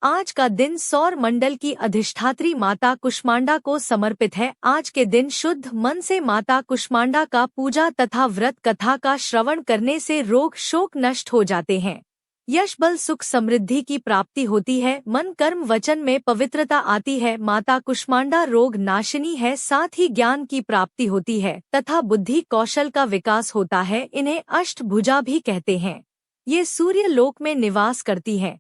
आज का दिन सौर मंडल की अधिष्ठात्री माता कुष्मांडा को समर्पित है। आज के दिन शुद्ध मन से माता कुष्मांडा का पूजा तथा व्रत कथा का श्रवण करने से रोग शोक नष्ट हो जाते हैं। यश बल सुख समृद्धि की प्राप्ति होती है। मन कर्म वचन में पवित्रता आती है। माता कुष्मांडा रोग नाशिनी है, साथ ही ज्ञान की प्राप्ति होती है तथा बुद्धि कौशल का विकास होता है। इन्हें अष्टभुजा भी कहते हैं। ये सूर्य लोक में निवास करती हैं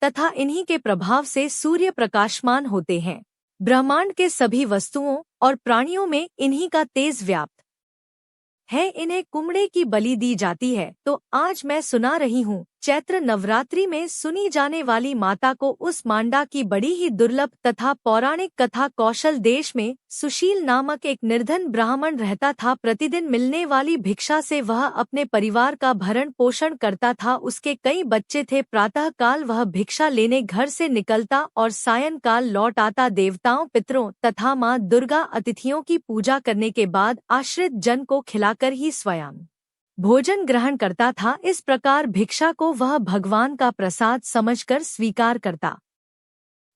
तथा इन्हीं के प्रभाव से सूर्य प्रकाशमान होते हैं। ब्रह्मांड के सभी वस्तुओं और प्राणियों में इन्हीं का तेज व्याप्त है। इन्हें कुम्हड़े की बलि दी जाती है। तो आज मैं सुना रही हूँ, चैत्र नवरात्रि में सुनी जाने वाली माता को उस मांडा की बड़ी ही दुर्लभ तथा पौराणिक कथा। कौशल देश में सुशील नामक एक निर्धन ब्राह्मण रहता था। प्रतिदिन मिलने वाली भिक्षा से वह अपने परिवार का भरण पोषण करता था। उसके कई बच्चे थे। प्रातः काल वह भिक्षा लेने घर से निकलता और सायं काल लौट आता। देवताओं पितरों तथा माँ दुर्गा अतिथियों की पूजा करने के बाद आश्रित जन को खिलाकर ही स्वयं भोजन ग्रहण करता था। इस प्रकार भिक्षा को वह भगवान का प्रसाद समझकर स्वीकार करता।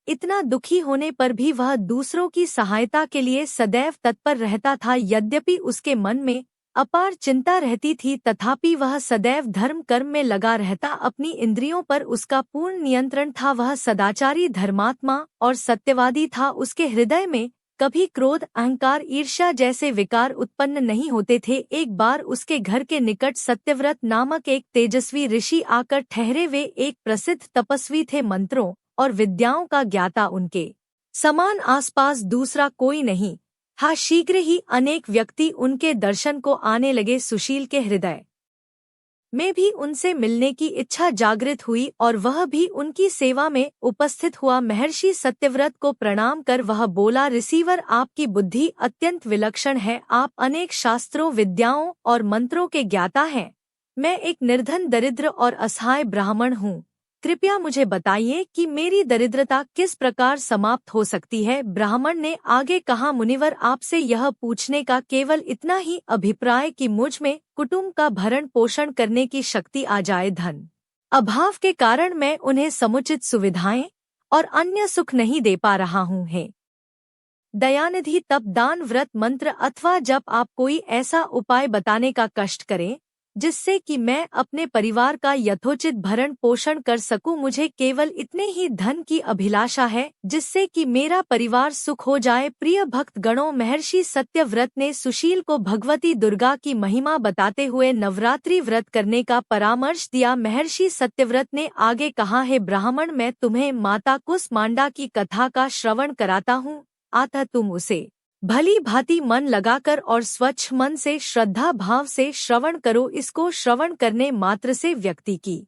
इतना दुखी होने पर भी वह दूसरों की सहायता के लिए सदैव तत्पर रहता था। यद्यपि उसके मन में अपार चिंता रहती थी, तथापि वह सदैव धर्म कर्म में लगा रहता। अपनी इंद्रियों पर उसका पूर्ण नियंत्रण था। वह सदाचारी धर्मात्मा और सत्यवादी था। उसके हृदय में कभी क्रोध अहंकार ईर्ष्या जैसे विकार उत्पन्न नहीं होते थे। एक बार उसके घर के निकट सत्यव्रत नामक एक तेजस्वी ऋषि आकर ठहरे। वे एक प्रसिद्ध तपस्वी थे। मंत्रों और विद्याओं का ज्ञाता उनके समान आसपास दूसरा कोई नहीं था। शीघ्र ही अनेक व्यक्ति उनके दर्शन को आने लगे। सुशील के हृदय में भी उनसे मिलने की इच्छा जागृत हुई और वह भी उनकी सेवा में उपस्थित हुआ। महर्षि सत्यव्रत को प्रणाम कर वह बोला, ऋषिवर, आपकी बुद्धि अत्यंत विलक्षण है। आप अनेक शास्त्रों विद्याओं और मंत्रों के ज्ञाता हैं। मैं एक निर्धन दरिद्र और असहाय ब्राह्मण हूँ। कृपया मुझे बताइए कि मेरी दरिद्रता किस प्रकार समाप्त हो सकती है। ब्राह्मण ने आगे कहा, मुनिवर, आपसे यह पूछने का केवल इतना ही अभिप्राय कि मुझ में कुटुंब का भरण पोषण करने की शक्ति आ जाए। धन अभाव के कारण मैं उन्हें समुचित सुविधाएं और अन्य सुख नहीं दे पा रहा हूँ। हे दयानिधि, तप दान व्रत मंत्र अथवा जब आप कोई ऐसा उपाय बताने का कष्ट करें जिससे कि मैं अपने परिवार का यथोचित भरण पोषण कर सकूं। मुझे केवल इतने ही धन की अभिलाषा है जिससे कि मेरा परिवार सुख हो जाए। प्रिय भक्त गणों, महर्षि सत्यव्रत ने सुशील को भगवती दुर्गा की महिमा बताते हुए नवरात्रि व्रत करने का परामर्श दिया। महर्षि सत्यव्रत ने आगे कहा, है ब्राह्मण, मैं तुम्हें माता कुष्मांडा की कथा का श्रवण कराता हूँ। अतः तुम उसे भली भांति मन लगाकर और स्वच्छ मन से श्रद्धा भाव से श्रवण करो। इसको श्रवण करने मात्र से व्यक्ति की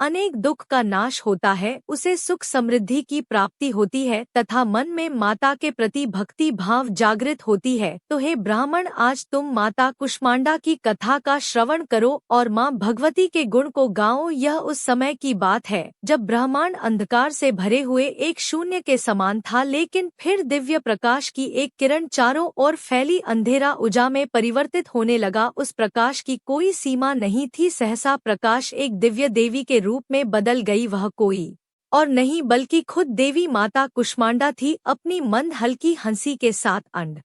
अनेक दुख का नाश होता है, उसे सुख समृद्धि की प्राप्ति होती है तथा मन में माता के प्रति भक्ति भाव जागृत होती है। तो हे ब्राह्मण, आज तुम माता कुष्मांडा की कथा का श्रवण करो और माँ भगवती के गुण को गाओ। यह उस समय की बात है जब ब्रह्मांड अंधकार से भरे हुए एक शून्य के समान था, लेकिन फिर दिव्य प्रकाश की एक किरण चारों ओर फैली अंधेरा उजा में परिवर्तित होने लगा। उस प्रकाश की कोई सीमा नहीं थी। सहसा प्रकाश एक दिव्य देवी के रूप में बदल गई। वह कोई और नहीं बल्कि खुद देवी माता कुष्मांडा थी। अपनी मंद हल्की हंसी के साथ अंड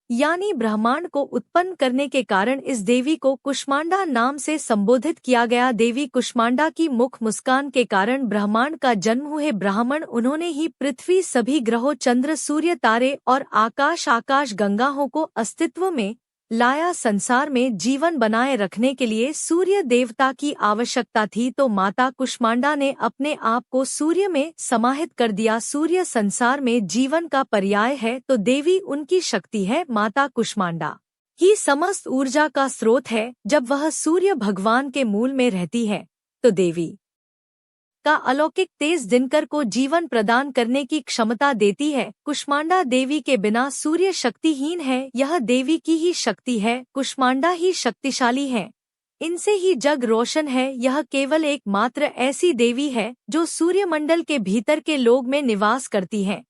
यानी ब्रह्मांड को उत्पन्न करने के कारण इस देवी को कुष्मांडा नाम से संबोधित किया गया। देवी कुष्मांडा की मुख मुस्कान के कारण ब्रह्मांड का जन्म हुए। ब्राह्मण, उन्होंने ही पृथ्वी सभी ग्रहों चंद्र सूर्य तारे और आकाश गंगाओं को अस्तित्व में लाया। संसार में जीवन बनाए रखने के लिए सूर्य देवता की आवश्यकता थी, तो माता कुष्मांडा ने अपने आप को सूर्य में समाहित कर दिया। सूर्य संसार में जीवन का पर्याय है, तो देवी उनकी शक्ति है। माता कुष्मांडा ही समस्त ऊर्जा का स्रोत है। जब वह सूर्य भगवान के मूल में रहती है तो देवी का अलौकिक तेज दिनकर को जीवन प्रदान करने की क्षमता देती है। कुष्मांडा देवी के बिना सूर्य शक्तिहीन है। यह देवी की ही शक्ति है। कुष्मांडा ही शक्तिशाली है, इनसे ही जग रोशन है। यह केवल एकमात्र ऐसी देवी है जो सूर्यमंडल के भीतर के लोक में निवास करती है।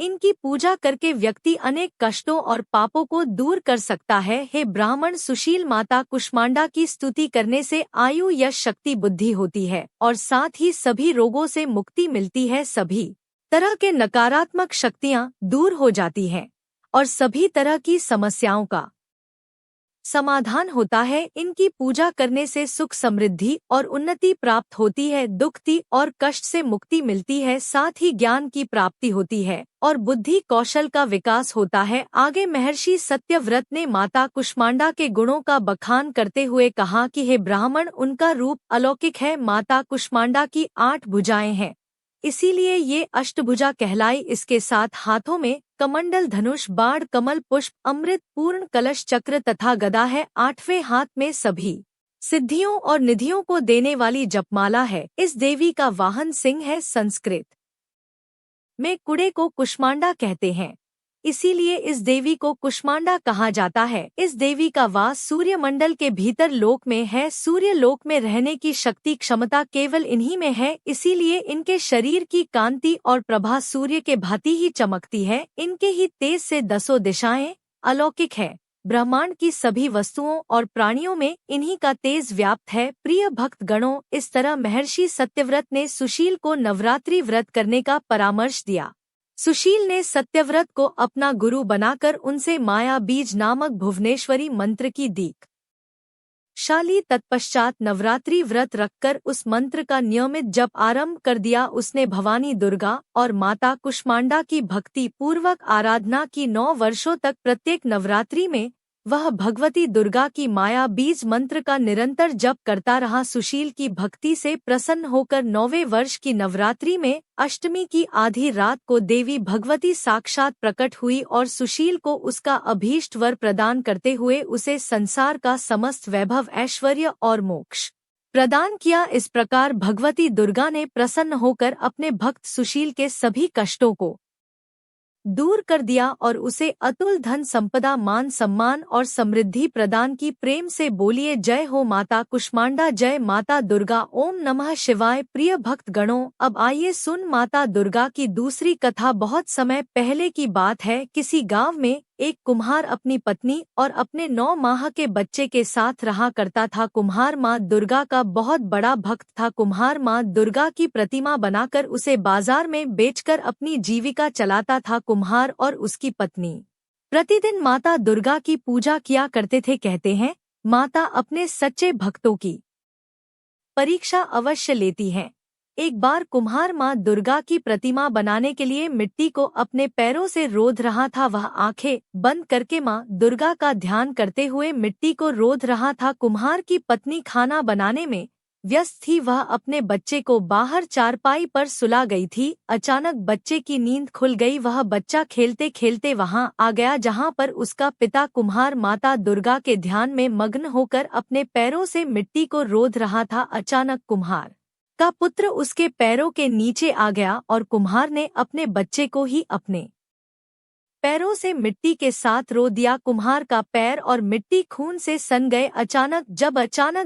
इनकी पूजा करके व्यक्ति अनेक कष्टों और पापों को दूर कर सकता है। हे ब्राह्मण, सुशील माता कुष्मांडा की स्तुति करने से आयु, यश, शक्ति, बुद्धि होती है और साथ ही सभी रोगों से मुक्ति मिलती है। सभी तरह के नकारात्मक शक्तियाँ दूर हो जाती हैं और सभी तरह की समस्याओं का समाधान होता है। इनकी पूजा करने से सुख, समृद्धि और उन्नति प्राप्त होती है। दुखती और कष्ट से मुक्ति मिलती है। साथ ही ज्ञान की प्राप्ति होती है और बुद्धि कौशल का विकास होता है। आगे महर्षि सत्यव्रत ने माता कुष्मांडा के गुणों का बखान करते हुए कहा कि हे ब्राह्मण, उनका रूप अलौकिक है। माता कुष्मांडा की 8 भुजाएं हैं, इसीलिए ये अष्टभुजा कहलाई। इसके साथ हाथों में कमंडल, धनुष, बाण, कमल, पुष्प, अमृत, पूर्ण, कलश, चक्र तथा गदा है। 8वें हाथ में सभी सिद्धियों और निधियों को देने वाली जपमाला है। इस देवी का वाहन सिंह है। संस्कृत में कुड़े को कुष्मांडा कहते हैं, इसीलिए इस देवी को कुष्मांडा कहा जाता है। इस देवी का वास सूर्यमंडल के भीतर लोक में है। सूर्य लोक में रहने की शक्ति, क्षमता केवल इन्हीं में है, इसीलिए इनके शरीर की कांति और प्रभा सूर्य के भांति ही चमकती है। इनके ही तेज से 10 दिशाएं अलौकिक है। ब्रह्मांड की सभी वस्तुओं और प्राणियों में इन्हीं का तेज व्याप्त है। प्रिय भक्त गणों, इस तरह महर्षि सत्यव्रत ने सुशील को नवरात्रि व्रत करने का परामर्श दिया। सुशील ने सत्यव्रत को अपना गुरु बनाकर उनसे माया बीज नामक भुवनेश्वरी मंत्र की दीक्षा शाली। तत्पश्चात नवरात्रि व्रत रखकर उस मंत्र का नियमित जप आरंभ कर दिया। उसने भवानी दुर्गा और माता कुष्मांडा की भक्ति पूर्वक आराधना की। 9 वर्षों तक प्रत्येक नवरात्रि में वह भगवती दुर्गा की माया बीज मंत्र का निरंतर जप करता रहा। सुशील की भक्ति से प्रसन्न होकर 9वें वर्ष की नवरात्रि में अष्टमी की आधी रात को देवी भगवती साक्षात प्रकट हुई और सुशील को उसका अभीष्ट वर प्रदान करते हुए उसे संसार का समस्त वैभव, ऐश्वर्य और मोक्ष प्रदान किया। इस प्रकार भगवती दुर्गा ने प्रसन्न होकर अपने भक्त सुशील के सभी कष्टों को दूर कर दिया और उसे अतुल धन संपदा, मान सम्मान और समृद्धि प्रदान की। प्रेम से बोलिए जय हो माता कुष्मांडा, जय माता दुर्गा, ओम नमः शिवाय। प्रिय भक्त गणों, अब आइए सुन माता दुर्गा की दूसरी कथा। बहुत समय पहले की बात है। किसी गांव में एक कुम्हार अपनी पत्नी और अपने 9 माह के बच्चे के साथ रहा करता था। कुम्हार माँ दुर्गा का बहुत बड़ा भक्त था। कुम्हार माँ दुर्गा की प्रतिमा बनाकर उसे बाजार में बेचकर अपनी जीविका चलाता था। कुम्हार और उसकी पत्नी प्रतिदिन माता दुर्गा की पूजा किया करते थे। कहते हैं, माता अपने सच्चे भक्तों की परीक्षा अवश्य लेती हैं। एक बार कुम्हार माँ दुर्गा की प्रतिमा बनाने के लिए मिट्टी को अपने पैरों से रोध रहा था। वह आंखें बंद करके माँ दुर्गा का ध्यान करते हुए मिट्टी को रोध रहा था। कुम्हार की पत्नी खाना बनाने में व्यस्त थी। वह अपने बच्चे को बाहर चारपाई पर सुला गई थी। अचानक बच्चे की नींद खुल गई। वह बच्चा खेलते खेलते वहां आ गया जहां पर उसका पिता कुम्हार माता दुर्गा के ध्यान में मग्न होकर अपने पैरों से मिट्टी को रोध रहा था। अचानक कुम्हार का पुत्र उसके पैरों के नीचे आ गया और कुम्हार ने अपने बच्चे को ही अपने पैरों से मिट्टी के साथ रो दिया। कुम्हार का पैर और मिट्टी खून से सन गए। अचानक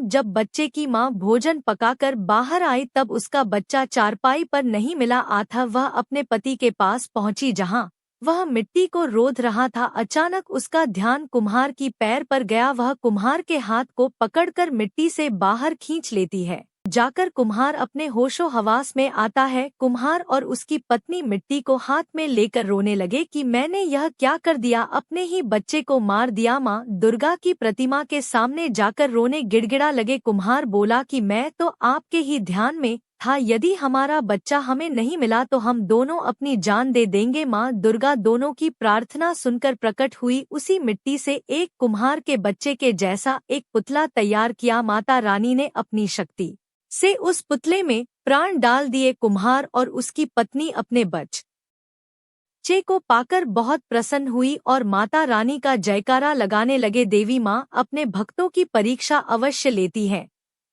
जब बच्चे की मां भोजन पकाकर बाहर आई तब उसका बच्चा चारपाई पर नहीं मिला था। वह अपने पति के पास पहुंची जहां वह मिट्टी को रोध रहा था। अचानक उसका ध्यान कुम्हार की पैर पर गया। वह कुम्हार के हाथ को पकड़कर मिट्टी से बाहर खींच लेती है। जाकर कुम्हार अपने होशो हवास में आता है। कुम्हार और उसकी पत्नी मिट्टी को हाथ में लेकर रोने लगे कि मैंने यह क्या कर दिया, अपने ही बच्चे को मार दिया। माँ दुर्गा की प्रतिमा के सामने जाकर रोने गिड़गिड़ा लगे। कुम्हार बोला कि मैं तो आपके ही ध्यान में था, यदि हमारा बच्चा हमें नहीं मिला तो हम दोनों अपनी जान दे देंगे। माँ दुर्गा दोनों की प्रार्थना सुनकर प्रकट हुई। उसी मिट्टी से एक कुम्हार के बच्चे के जैसा एक पुतला तैयार किया। माता रानी ने अपनी शक्ति से उस पुतले में प्राण डाल दिए। कुम्हार और उसकी पत्नी अपने बच्चे को पाकर बहुत प्रसन्न हुई और माता रानी का जयकारा लगाने लगे। देवी माँ अपने भक्तों की परीक्षा अवश्य लेती है।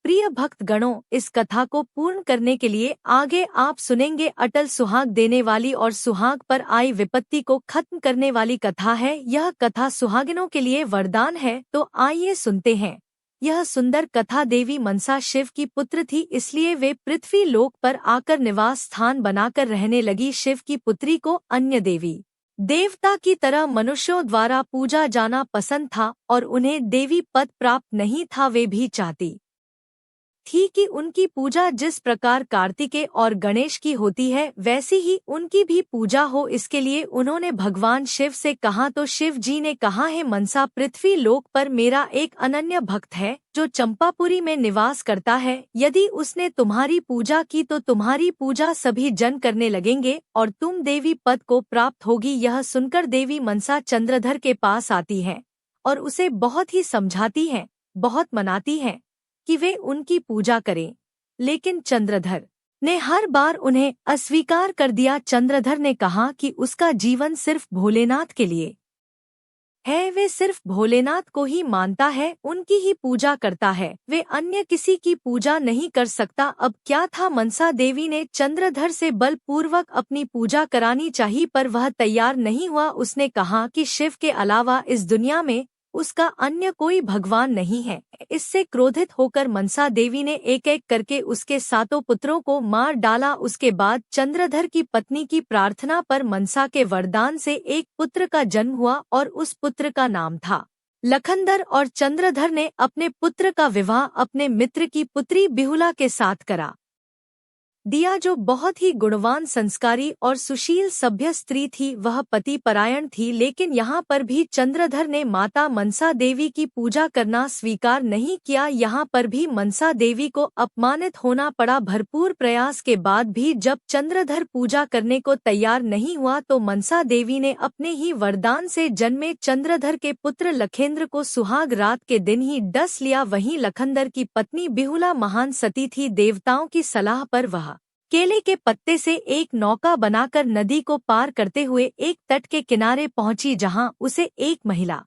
प्रिय भक्त गणों, इस कथा को पूर्ण करने के लिए आगे आप सुनेंगे अटल सुहाग देने वाली और सुहाग पर आई विपत्ति को खत्म करने वाली कथा है। यह कथा सुहागिनों के लिए वरदान है। तो आइए सुनते हैं। यह सुंदर कथा देवी मनसा शिव की पुत्र थी, इसलिए वे पृथ्वी लोक पर आकर निवास स्थान बनाकर रहने लगी। शिव की पुत्री को अन्य देवी देवता की तरह मनुष्यों द्वारा पूजा जाना पसंद था और उन्हें देवी पद प्राप्त नहीं था। वे भी चाहती थी कि उनकी पूजा जिस प्रकार कार्तिकेय और गणेश की होती है वैसी ही उनकी भी पूजा हो। इसके लिए उन्होंने भगवान शिव से कहा तो शिव जी ने कहा, है मनसा, पृथ्वी लोक पर मेरा एक अनन्य भक्त है जो चंपापुरी में निवास करता है। यदि उसने तुम्हारी पूजा की तो तुम्हारी पूजा सभी जन करने लगेंगे और तुम देवी पद को प्राप्त होगी। यह सुनकर देवी मनसा चंद्रधर के पास आती है और उसे बहुत ही समझाती है, बहुत मनाती है कि वे उनकी पूजा करें, लेकिन चंद्रधर ने हर बार उन्हें अस्वीकार कर दिया। चंद्रधर ने कहा कि उसका जीवन सिर्फ भोलेनाथ के लिए है, वे सिर्फ भोलेनाथ को ही मानता है, उनकी ही पूजा करता है, वे अन्य किसी की पूजा नहीं कर सकता। अब क्या था, मनसा देवी ने चंद्रधर से बलपूर्वक अपनी पूजा करानी चाहिए पर वह तैयार नहीं हुआ। उसने कहा कि शिव के अलावा इस दुनिया में उसका अन्य कोई भगवान नहीं है। इससे क्रोधित होकर मनसा देवी ने एक एक करके उसके 7 पुत्रों को मार डाला। उसके बाद चंद्रधर की पत्नी की प्रार्थना पर मनसा के वरदान से एक पुत्र का जन्म हुआ और उस पुत्र का नाम था लखनदर। और चंद्रधर ने अपने पुत्र का विवाह अपने मित्र की पुत्री बिहुला के साथ करा दिया, जो बहुत ही गुणवान, संस्कारी और सुशील सभ्य स्त्री थी। वह पति परायण थी, लेकिन यहाँ पर भी चंद्रधर ने माता मनसा देवी की पूजा करना स्वीकार नहीं किया। यहाँ पर भी मनसा देवी को अपमानित होना पड़ा। भरपूर प्रयास के बाद भी जब चंद्रधर पूजा करने को तैयार नहीं हुआ तो मनसा देवी ने अपने ही वरदान से जन्मे चंद्रधर के पुत्र लखेंद्र को सुहाग रात के दिन ही डस लिया। वहीं लखनदर की पत्नी बिहुला महान सती थी। देवताओं की सलाह पर वह केले के पत्ते से एक नौका बनाकर नदी को पार करते हुए एक तट के किनारे पहुंची, जहां उसे एक महिला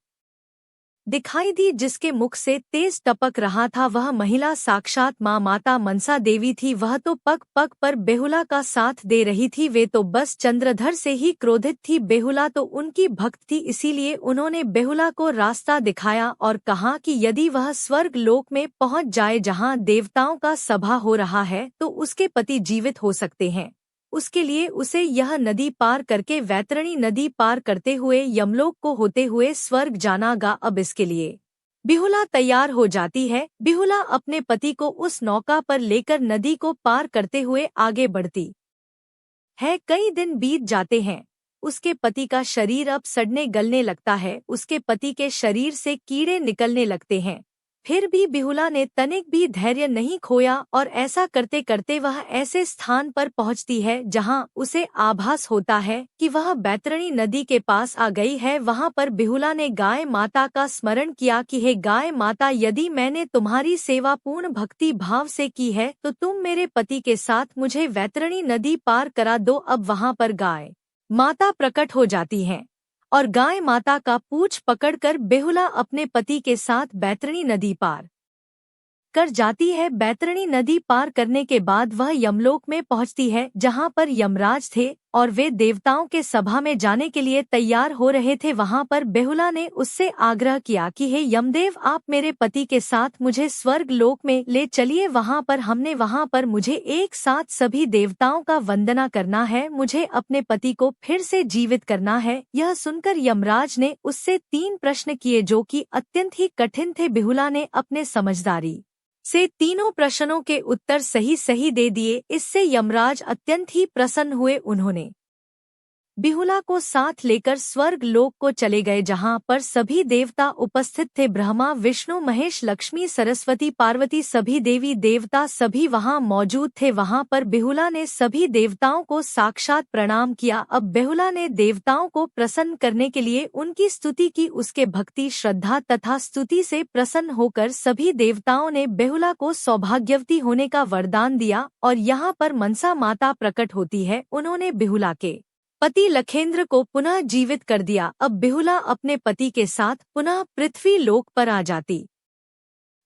दिखाई दी जिसके मुख से तेज टपक रहा था। वह महिला साक्षात माता मनसा देवी थी। वह तो पग पग पर बेहुला का साथ दे रही थी। वे तो बस चंद्रधर से ही क्रोधित थी। बेहुला तो उनकी भक्त थी, इसीलिए उन्होंने बेहुला को रास्ता दिखाया और कहा कि यदि वह स्वर्ग लोक में पहुंच जाए जहां देवताओं का सभा हो रहा है तो उसके पति जीवित हो सकते हैं। उसके लिए उसे यह नदी पार करके वैतरणी नदी पार करते हुए यमलोक को होते हुए स्वर्ग जाना गा। अब इसके लिए बिहुला तैयार हो जाती है। बिहुला अपने पति को उस नौका पर लेकर नदी को पार करते हुए आगे बढ़ती है। कई दिन बीत जाते हैं। उसके पति का शरीर अब सड़ने गलने लगता है। उसके पति के शरीर से कीड़े निकलने लगते हैं। फिर भी बिहुला ने तनिक भी धैर्य नहीं खोया और ऐसा करते करते वह ऐसे स्थान पर पहुंचती है जहां उसे आभास होता है कि वह बैतरणी नदी के पास आ गई है। वहां पर बिहुला ने गाय माता का स्मरण किया कि हे गाय माता, यदि मैंने तुम्हारी सेवा पूर्ण भक्ति भाव से की है तो तुम मेरे पति के साथ मुझे वैतरणी नदी पार करा दो। अब वहां पर गाय माता प्रकट हो जाती हैं और गाय माता का पूंछ पकड़कर बेहुला अपने पति के साथ बैतरणी नदी पार कर जाती है। बैतरणी नदी पार करने के बाद वह यमलोक में पहुंचती है जहां पर यमराज थे और वे देवताओं के सभा में जाने के लिए तैयार हो रहे थे। वहां पर बेहुला ने उससे आग्रह किया कि हे यमदेव, आप मेरे पति के साथ मुझे स्वर्ग लोक में ले चलिए। वहां पर मुझे एक साथ सभी देवताओं का वंदना करना है। मुझे अपने पति को फिर से जीवित करना है। यह सुनकर यमराज ने उससे 3 प्रश्न किए जो कि अत्यंत ही कठिन थे। बिहुला ने अपने समझदारी से तीनों प्रश्नों के उत्तर सही सही दे दिए। इससे यमराज अत्यंत ही प्रसन्न हुए। उन्होंने बिहुला को साथ लेकर स्वर्ग लोक को चले गए जहां पर सभी देवता उपस्थित थे। ब्रह्मा, विष्णु, महेश, लक्ष्मी, सरस्वती, पार्वती, सभी देवी देवता सभी वहां मौजूद थे। वहां पर बिहुला ने सभी देवताओं को साक्षात प्रणाम किया। अब बिहुला ने देवताओं को प्रसन्न करने के लिए उनकी स्तुति की। उसके भक्ति, श्रद्धा तथा स्तुति से प्रसन्न होकर सभी देवताओं ने बिहुला को सौभाग्यवती होने का वरदान दिया और यहाँ पर मनसा माता प्रकट होती है। उन्होंने बिहुला के पति लखेंद्र को पुनः जीवित कर दिया। अब बिहुला अपने पति के साथ पुनः पृथ्वी लोक पर आ जाती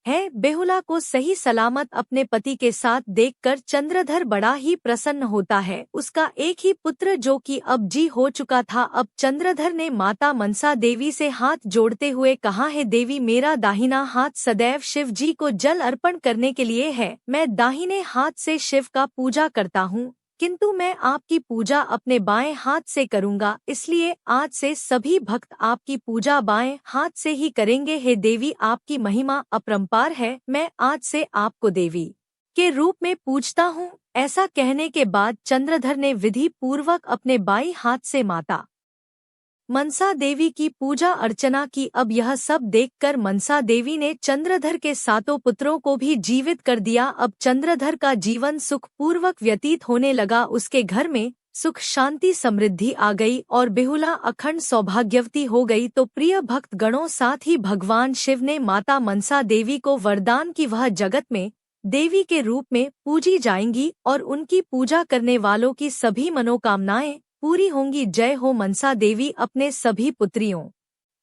है। बेहुला को सही सलामत अपने पति के साथ देखकर चंद्रधर बड़ा ही प्रसन्न होता है। उसका एक ही पुत्र जो कि अब जी हो चुका था। अब चंद्रधर ने माता मनसा देवी से हाथ जोड़ते हुए कहा है, देवी मेरा दाहिना हाथ सदैव शिव जी को जल अर्पण करने के लिए है। मैं दाहिने हाथ से शिव का पूजा करता हूँ, किंतु मैं आपकी पूजा अपने बाएं हाथ से करूंगा, इसलिए आज से सभी भक्त आपकी पूजा बाएं हाथ से ही करेंगे। हे देवी आपकी महिमा अपरंपार है, मैं आज से आपको देवी के रूप में पूजता हूँ। ऐसा कहने के बाद चंद्रधर ने विधि पूर्वक अपने बाईं हाथ से माता मनसा देवी की पूजा अर्चना की। अब यह सब देखकर मनसा देवी ने चंद्रधर के 7 पुत्रों को भी जीवित कर दिया। अब चंद्रधर का जीवन सुख पूर्वक व्यतीत होने लगा। उसके घर में सुख शांति समृद्धि आ गई और बेहुला अखंड सौभाग्यवती हो गई। तो प्रिय भक्त गणों, साथ ही भगवान शिव ने माता मनसा देवी को वरदान की वह जगत में देवी के रूप में पूजी जाएंगी और उनकी पूजा करने वालों की सभी मनोकामनाएं पूरी होंगी। जय हो मनसा देवी। अपने सभी पुत्रियों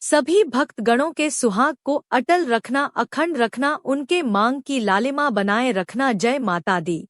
सभी भक्त गणों के सुहाग को अटल रखना, अखंड रखना, उनके मांग की लालिमा बनाए रखना। जय माता दी।